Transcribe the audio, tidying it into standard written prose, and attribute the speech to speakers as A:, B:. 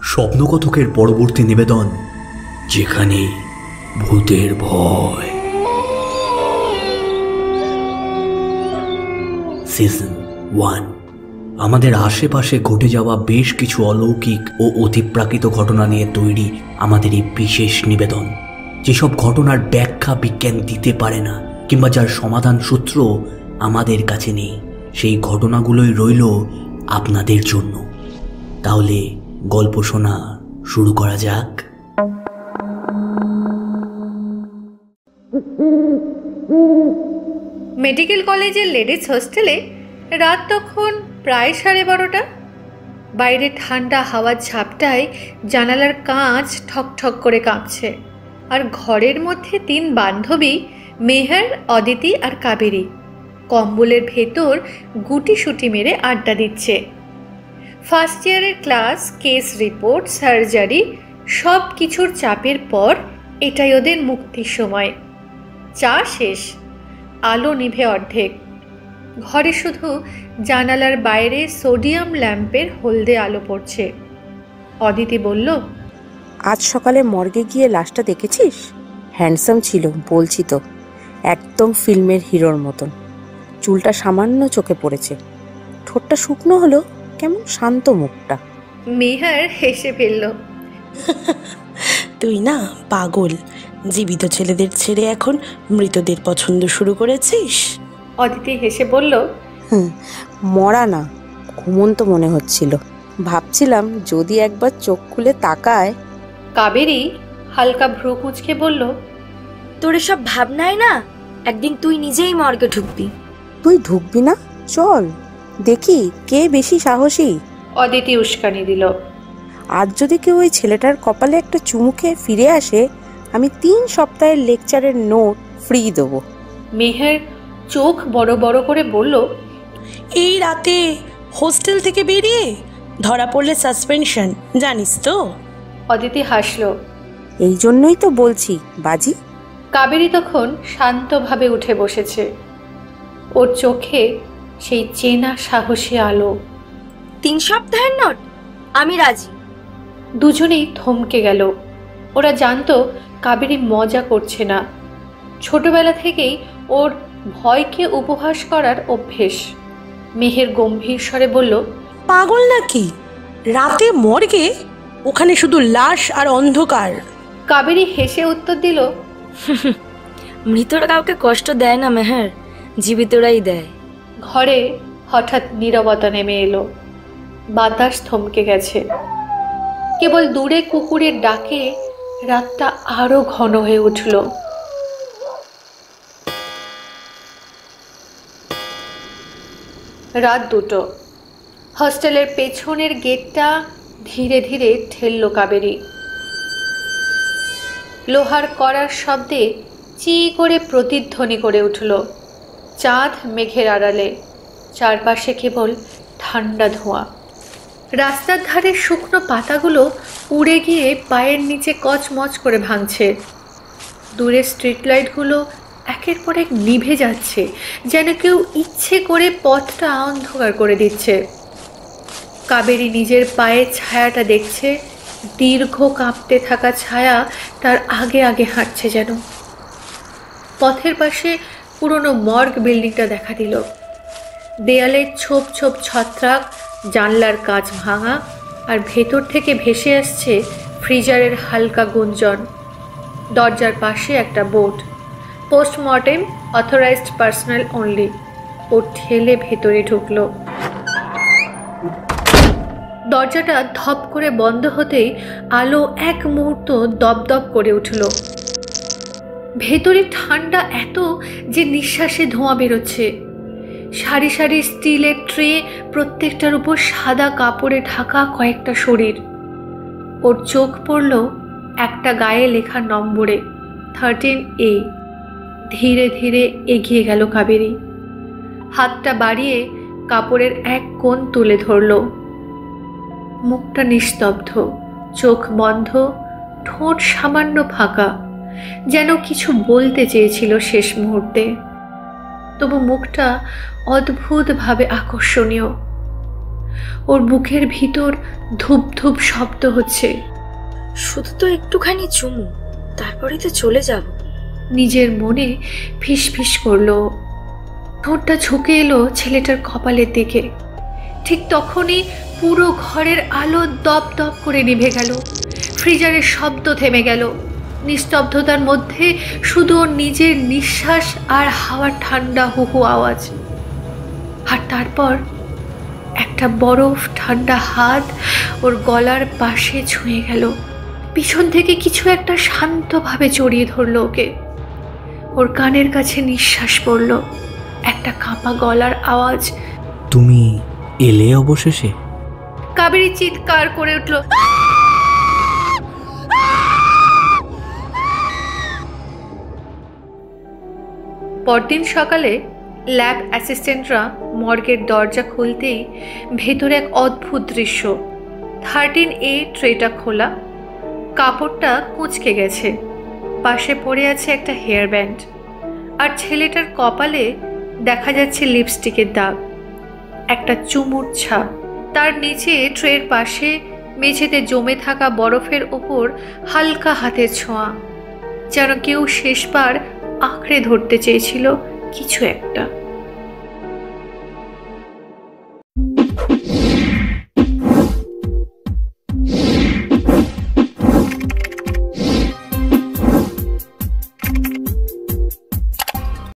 A: স্বপ্নকথকের পরবর্তী নিবেদন, যেখানে ভূতের ভয়, সিজন 1। আমাদের আশেপাশে ঘটে যাওয়া বেশ কিছু অলৌকিক ও অতিপ্রাকৃত ঘটনা নিয়ে তৈরি আমাদের এই বিশেষ নিবেদন। যেসব ঘটনার ব্যাখ্যা বিজ্ঞান দিতে পারে না, কিংবা যার সমাধান সূত্র আমাদের কাছে নেই, সেই ঘটনাগুলোই রইল আপনাদের জন্য। তাহলে গল্প শোনা শুরু করা যাক।
B: মেডিকেল কলেজের লেডিস হোস্টেলে রাত তখন প্রায় 12:30। বাইরে ঠান্ডা হাওয়ার ঝাপটায় জানালার কাঁচ ঠকঠক করে কাঁপছে, আর ঘরের মধ্যে 3 বান্ধবী, মেহের, অদিতি আর কাবেরী, কম্বলের ভেতর গুটিসুটি মেরে আড্ডা দিচ্ছে। ফার্স্ট ইয়ারের ক্লাস, কেস রিপোর্ট, সার্জারি সব কিছুর চাপের পর এটাই ওদের মুক্তির সময়। চা শেষ, আলো নিভে অর্ধেক। ঘরে শুধু জানালার বাইরে সোডিয়াম ল্যাম্পের হলদে আলো পড়ছে। অদিতি বলল,
C: আজ সকালে মর্গে গিয়ে লাশটা দেখেছিস? হ্যান্ডসাম ছিল, বলছি তো, একদম ফিল্মের হিরোর মতন। চুলটা সামান্য চোখে পড়েছে, ঠোঁটটা শুকনো হলো, কেমন শান্ত মুখটা।
B: মেহার হেসে ফেলল,
D: তুই না পাগল, জীবিত ছেলেদের ছেড়ে এখন মৃতদের পছন্দ শুরু করেছিস।
B: অদিতি হেসে বলল,
C: মরা না, ঘুমন্ত মনে হচ্ছিল। ভাবছিলাম যদি একবার চোখ খুলে তাকায়।
B: কাবেরী হালকা ভ্রু কুঁচকে বলল,
E: তোর এসব ভাবনায় না একদিন তুই নিজেই মর্গে ঢুকবি।
C: তুই ঢুকবি না? চল দেখি কে বেশি সাহসী।
B: অদিতি উস্কানি দিল,
C: আজ যদি কেউ ওই ছেলেটার কপালে একটা চুমু খেয়ে ফিরে আসে, আমি 3 সপ্তাহের লেকচারের নোট ফ্রি দেবো।
B: মেহের চোখ বড় বড় করে বলল,
D: এই রাতে হোস্টেল থেকে বেরিয়ে ধরা পড়লে সাসপেনশন, জানিস তো?
B: অদিতি হাসল,
C: এই জন্যই তো বলছি বাজি।
B: কাবেরী তখন শান্তভাবে উঠে বসেছে, ওর চোখে সেই চেনা সাহসী আলো।
E: 3 সপ্তাহের নোট? আমি রাজি।
B: দুজনেই থমকে গেল। ওরা জানতো কাবেরী মজা করছে না। ছোটবেলা থেকেই ওর ভয়কে উপহাস করার অভ্যেস। মেহের গম্ভীর স্বরে বলল,
D: পাগল নাকি? রাতে মর্গে? ওখানে শুধু লাশ আর অন্ধকার।
B: কাবেরী হেসে উত্তর দিল,
E: মৃতরা কাউকে কষ্ট দেয় না মেহের, জীবিতরাই দেয়।
B: ঘরে হঠাৎ নীরবতা নেমে এলো। বাতাস থমকে গেছে। কেবল দূরে কুকুরের ডাকে রাতটা আরো ঘন হয়ে উঠল। রাত 2। হস্টেলের পেছনের গেটটা ধীরে ধীরে ঠেলল কাবেরী। লোহার কড়ার শব্দে চি করে প্রতিধ্বনি করে উঠল। চাঁদ মেঘের আড়ালে, চারপাশে কেবল ঠান্ডা ধোঁয়া। রাস্তার ধারে শুকনো পাতাগুলো উড়ে গিয়ে পায়ের নিচে কচমচ করে ভাঙছে। দূরে স্ট্রিট লাইটগুলো একের পর এক নিভে যাচ্ছে, যেন কেউ ইচ্ছে করে পথটা অন্ধকার করে দিচ্ছে। কাবেরী নিজের পায়ের ছায়াটা দেখছে, দীর্ঘ কাঁপতে থাকা ছায়া তার আগে আগে হাঁটছে যেন। পথের পাশে পুরনো মর্গ বিল্ডিংটা দেখা দিল। দেয়ালে ছোপ ছোপ ছত্রাক, জানলার কাঁচ ভাঙা, আর ভেতর থেকে ভেসে আসছে ফ্রিজারের হালকা গুঞ্জন। দরজার পাশে একটা board, postmortem authorised personal only. ও ঠেলে ভেতরে ঢুকলো। দরজাটা ধপ করে বন্ধ হতেই আলো এক মুহূর্ত দপদপ করে উঠল। ভেতরে ঠান্ডা এত যে নিঃশ্বাসে ধোঁয়া বেরোচ্ছে। সারি সারি স্টিলের ট্রে, প্রত্যেকটার উপর সাদা কাপড়ে ঢাকা কয়েকটা শরীর। ওর চোখ পড়ল একটা গায়ে লেখা নম্বরে, 13A। ধীরে ধীরে এগিয়ে গেল কাবেরী। হাতটা বাড়িয়ে কাপড়ের এক কোণ তুলে ধরল। মুখটা নিস্তব্ধ, চোখ বন্ধ, ঠোঁট সামান্য ফাঁকা, যেন কিছু বলতে চেয়েছিল শেষ মুহূর্তে। তবু মুখটা অদ্ভুতভাবে আকর্ষণীয়। ওর বুকের ভিতর ধূপ ধূপ শব্দ হচ্ছে।
E: শুধু তো একটুখানি চুমু, তারপরেই তো চলে যাব।
B: নিজের মনে ফিস ফিস করলো। ঠোঁটটা ঝুঁকে এলো ছেলেটার কপালের দিকে। ঠিক তখনই পুরো ঘরের আলো দপ দপ করে নিভে গেল। ফ্রিজারের শব্দ থেমে গেল। নিস্তব্ধতার মধ্যে শুধু ওর নিজের নিঃশ্বাস আর হাওয়ার ঠান্ডা হুহু আওয়াজ। আর তারপর একটা বরফ ঠান্ডা হাত ওর গলার পাশে ছুঁয়ে গেল। পিছন থেকে কিছু একটা শান্তভাবে জড়িয়ে ধরলো ওকে। ওর কানের কাছে নিঃশ্বাস পড়ল, একটা কাঁপা গলার আওয়াজ,
A: তুমি এলে অবশেষে।
B: কাবেরী চিৎকার করে উঠল। পরদিন সকালে ল্যাব অ্যাসিস্ট্যান্টরা মর্গের দরজা খুলতেই ভেতরে এক অদ্ভুত দৃশ্য। 13A ট্রেটা খোলা, কাপড়টা কুঁচকে গেছে, পাশে পড়ে আছে একটা হেয়ার ব্যান্ড, আর ছেলেটার কপালে দেখা যাচ্ছে লিপস্টিকের দাগ, একটা চুমুর ছাপ। তার নিচে ট্রের পাশে মেঝেতে জমে থাকা বরফের ওপর হালকা হাতের ছোঁয়া, যেন কেউ শেষবার আঁকড়ে ধরতে চেয়েছিল কিছু একটা।